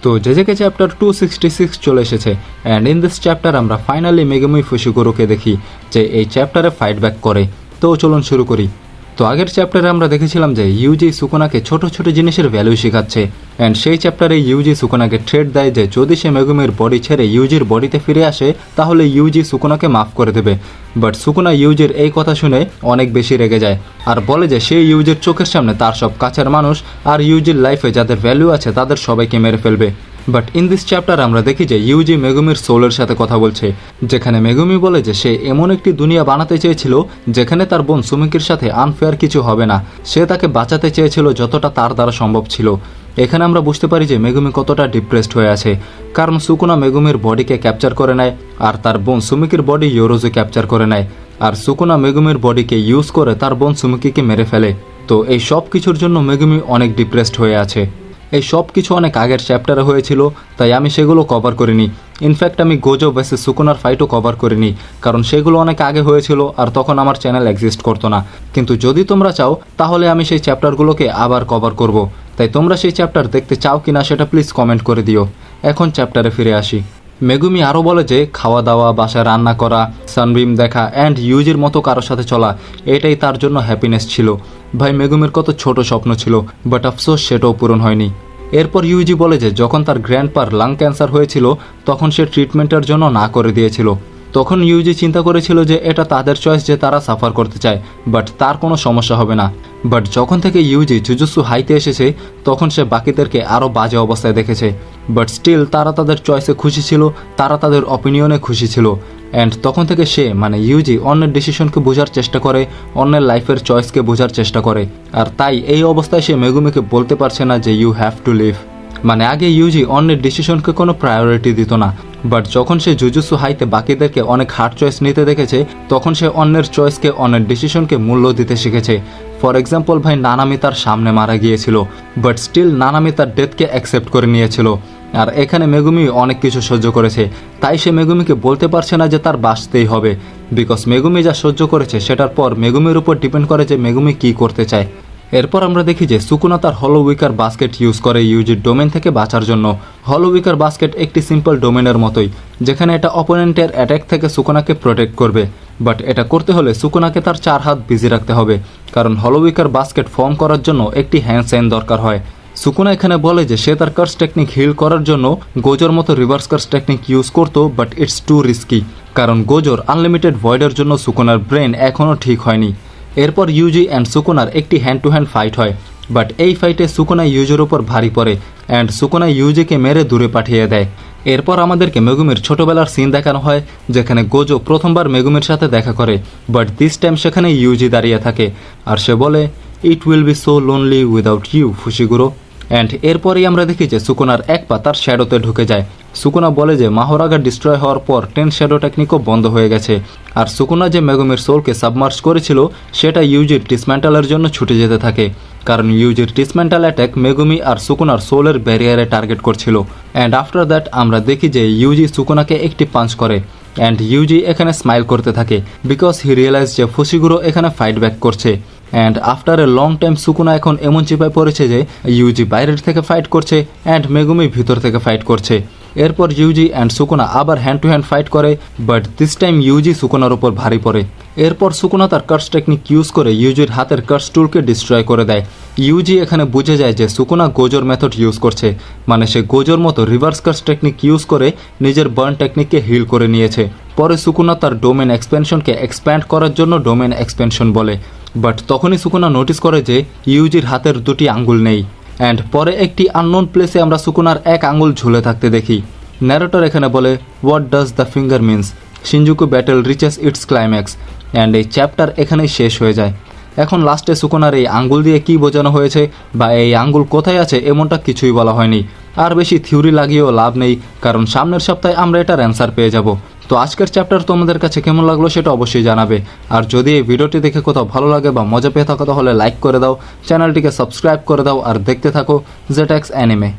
তো জেজেকে চ্যাপ্টার 266 চলে এসেছে অ্যান্ড ইন দিস চ্যাপ্টার আমরা ফাইনালি মেগুমি ফুশিগুরোকে দেখি যে এই চ্যাপ্টারে ফাইট ব্যাক করে। তো চলুন শুরু করি। তো আগের চ্যাপ্টারে আমরা দেখেছিলাম যে ইউজি সুকুনাকে ছোট ছোট জিনিসের ভ্যালু শেখাচ্ছে অ্যান্ড সেই চ্যাপ্টারে ইউজি সুকুনাকে থ্রেট দেয় যে যদি সে মেগুমির বডি ছেড়ে ইউজির বডিতে ফিরে আসে তাহলে ইউজি সুকুনাকে মাফ করে দেবে। বাট সুকুনা ইউজির এই কথা শুনে অনেক বেশি রেগে যায় আর বলে যে সে ইউজির চোখের সামনে তার সব কাছের মানুষ আর ইউজির লাইফে যাদের ভ্যালু আছে তাদের সবাইকে মেরে ফেলবে। বাট ইন দিস চ্যাপ্টার আমরা দেখি যে ইউজি মেগুমির সোলের সাথে কথা বলছে, যেখানে মেগুমি বলে যে সে এমন একটি দুনিয়া বানাতে চেয়েছিল যেখানে তার বোন সুমিকির সাথে আনফেয়ার কিছু হবে না। সে তাকে বাঁচাতে চেয়েছিল যতটা তার দ্বারা সম্ভব ছিল। এখানে আমরা বুঝতে পারি যে মেগুমি কতটা ডিপ্রেসড হয়ে আছে, কারণ সুকুনা মেগুমির বডিকে ক্যাপচার করে নেয় আর তার বোন সুমিকির বডি ইয়োরোজু ক্যাপচার করে নেয় আর সুকুনা মেগুমির বডিকে ইউজ করে তার বোন সুমিকিকে মেরে ফেলে। তো এই সব কিছুর জন্য মেগুমি অনেক ডিপ্রেসড হয়ে আছে। এই সব কিছু অনেক আগের চ্যাপ্টারে হয়েছিল, তাই আমি সেগুলো কভার করিনি। ইনফ্যাক্ট আমি গোজো ভার্সেস সুকুনার ফাইটও কভার করিনি, কারণ সেগুলো অনেক আগে হয়েছিল আর তখন আমার চ্যানেল এক্সিস্ট করতো না। কিন্তু যদি তোমরা চাও তাহলে আমি সেই চ্যাপ্টারগুলোকে আবার কভার করব। তাই তোমরা সেই চ্যাপ্টার দেখতে চাও কি না সেটা প্লিজ কমেন্ট করে দিও। এখন চ্যাপ্টারে ফিরে আসি। মেগুমি আরও বলে যে খাওয়া দাওয়া, বাসায় রান্না করা, সানবিম দেখা অ্যান্ড ইউজির মতো কারোর সাথে চলা এটাই তার জন্য হ্যাপিনেস ছিল। ভাই মেগুমির কত ছোট স্বপ্ন ছিল, বাট আফসোস সেটাও পূরণ হয়নি। এরপর ইউজি বলে যে যখন তার গ্র্যান্ডপার লাং ক্যান্সার হয়েছিল তখন সে ট্রিটমেন্টের জন্য না করে দিয়েছিল। তখন ইউজি চিন্তা করেছিল যে এটা তাদের চয়েস যে তারা সাফার করতে চায়, বাট তার কোনো সমস্যা হবে না। বাট যখন থেকে ইউজি জুজুৎসু হাইতে এসেছে তখন সে বাকিদেরকে আরও বাজে অবস্থায় দেখেছে। বাট স্টিল তারা তাদের চয়েসে খুশি ছিল, তারা তাদের অপিনিয়নে খুশি ছিল। অ্যান্ড তখন থেকে সে মানে ইউজি অন্যের ডিসিশনকে বোঝার চেষ্টা করে, অন্যের লাইফের চয়েসকে বোঝার চেষ্টা করে। আর তাই এই অবস্থায় সে মেগুমিকে বলতে পারছে না যে ইউ হ্যাভ টু লিভ। মানে আগে ইউজি অন্যের ডিসিশনকে কোনো প্রায়োরিটি দিত না, বাট যখন সে জুজুৎসু হাইতে বাকিদেরকে অনেক হার্ড চয়েস নিতে দেখেছে তখন সে অন্যের চয়েসকে, অন্যের ডিসিশনকে মূল্য দিতে শিখেছে। ফর এক্সাম্পল ভাই নানামি তার সামনে মারা গিয়েছিল, বাট স্টিল নানামি তার ডেথকে অ্যাকসেপ্ট করে নিয়েছিল। আর এখানে মেগুমি অনেক কিছু সহ্য করেছে, তাই সে মেগুমিকে বলতে পারছে না যে তার বাঁচতেই হবে, বিকজ মেগুমি যা সহ্য করেছে সেটার পর মেগুমির উপর ডিপেন্ড করে যে মেগুমি কী করতে চায়। এরপর আমরা দেখি যে সুকুনা তার হলো উইকার বাস্কেট ইউজ করে ইউজির ডোমেন থেকে বাঁচার জন্য। হলো উইকার বাস্কেট একটি সিম্পল ডোমেনের মতোই, যেখানে এটা অপোনেন্টের অ্যাটাক থেকে সুকুনাকে প্রোটেক্ট করবে। বাট এটা করতে হলে সুকুনাকে তার 4 হাত বিজি রাখতে হবে, কারণ হলো উইকার বাস্কেট ফর্ম করার জন্য একটি হ্যান্ড সাইন দরকার হয়। সুকুনা এখানে বলে যে সে তার কার্স টেকনিক হিল করার জন্য গোজোর মতো রিভার্স কার্স টেকনিক ইউজ করতো, বাট ইটস টু রিস্কি, কারণ গোজোর আনলিমিটেড ভয়েডের জন্য সুকুনার ব্রেন এখনও ঠিক হয়নি। এরপর ইউজি অ্যান্ড সুকুনার একটি হ্যান্ড টু হ্যান্ড ফাইট হয়, বাট এই ফাইটে সুকুনা ইউজির উপর ভারী পড়ে অ্যান্ড সুকুনা ইউজিকে মেরে দূরে পাঠিয়ে দেয়। এরপর আমাদেরকে মেগুমির ছোটবেলার সিন দেখানো হয়, যেখানে গোজো প্রথমবার মেগুমির সাথে দেখা করে, বাট দিস টাইম সেখানে ইউজি দাঁড়িয়ে থাকে আর সে বলে it will be so lonely without you Fushiguro. And এরপরেই আমরা দেখি যে সুকুনার এক পা তার শ্যাডোতে ঢুকে যায়। সুকুনা বলে যে মাহোরাগা ডিস্ট্রয় হওয়ার পর 10 শ্যাডো টেকনিকও বন্ধ হয়ে গেছে আর সুকুনা যে মেগুমির সোলকে সাবমার্জ করেছিল সেটা ইউজির ডিসম্যান্টালের জন্য ছুটে যেতে থাকে, কারণ ইউজির ডিসম্যান্টাল অ্যাটাক মেগুমি আর সুকুনার সোলের ব্যারিয়ারে টার্গেট করছিল। অ্যান্ড আফটার দ্যাট আমরা দেখি যে ইউজি সুকুনাকে একটি পাঞ্চ করে অ্যান্ড ইউজি এখানে স্মাইল করতে থাকে বিকজ হি রিয়েলাইজ যে ফুশিগুরো এখানে ফাইট ব্যাক করছে। And after a long time Sukuna এখন এমন চিপায় পড়েছে যে ইউজি বাইরের থেকে ফাইট করছে অ্যান্ড মেগুমি ভিতর থেকে ফাইট করছে। এরপর ইউজি অ্যান্ড সুকুনা আবার হ্যান্ড টু হ্যান্ড ফাইট করে, বাট দিস টাইম ইউজি সুকুনার উপর ভারী পড়ে। এরপর সুকুনা তার কার্স টেকনিক ইউজ করে ইউজির হাতের কার্স টুলকে ডিস্ট্রয় করে দেয়। ইউজি এখানে বুঝে যায় যে সুকুনা গোজোর মেথড ইউজ করছে, মানে সে গোজোর মতো রিভার্স কার্স টেকনিক ইউজ করে নিজের বার্ন টেকনিককে হিল করে নিয়েছে। পরে সুকুনা তার ডোমেন এক্সপেনশনকে এক্সপ্যান্ড করার জন্য ডোমেন এক্সপেনশন বলে, বাট তখনই সুকুনা নোটিস করে যে ইউজির হাতের 2টি আঙ্গুল নেই। অ্যান্ড পরে একটি আননোন প্লেসে আমরা সুকুনার এক আঙ্গুল ঝুলে থাকতে দেখি। ন্যারেটর এখানে বলে what does the finger means, Shinjuku battle reaches its climax. And এই চ্যাপ্টার এখানেই শেষ হয়ে যায়। এখন লাস্টে সুকুনার এই আঙ্গুল দিয়ে কী বোঝানো হয়েছে বা এই আঙ্গুল কোথায় আছে এমনটা কিছুই বলা হয়নি। আর বেশি থিওরি লাগিয়েও লাভ নেই, কারণ সামনের সপ্তাহে আমরা এটার অ্যান্সার পেয়ে যাব। তো আজকের চ্যাপ্টার তোমাদের কাছে কেমন লাগলো সেটা অবশ্যই জানাবে। আর যদি এই ভিডিওটি দেখে কোথাও ভালো লাগে বা মজা পেয়ে থাকো তাহলে লাইক করে দাও, চ্যানেলটিকে সাবস্ক্রাইব করে দাও আর দেখতে থাকো জেটেক্স অ্যানিমে।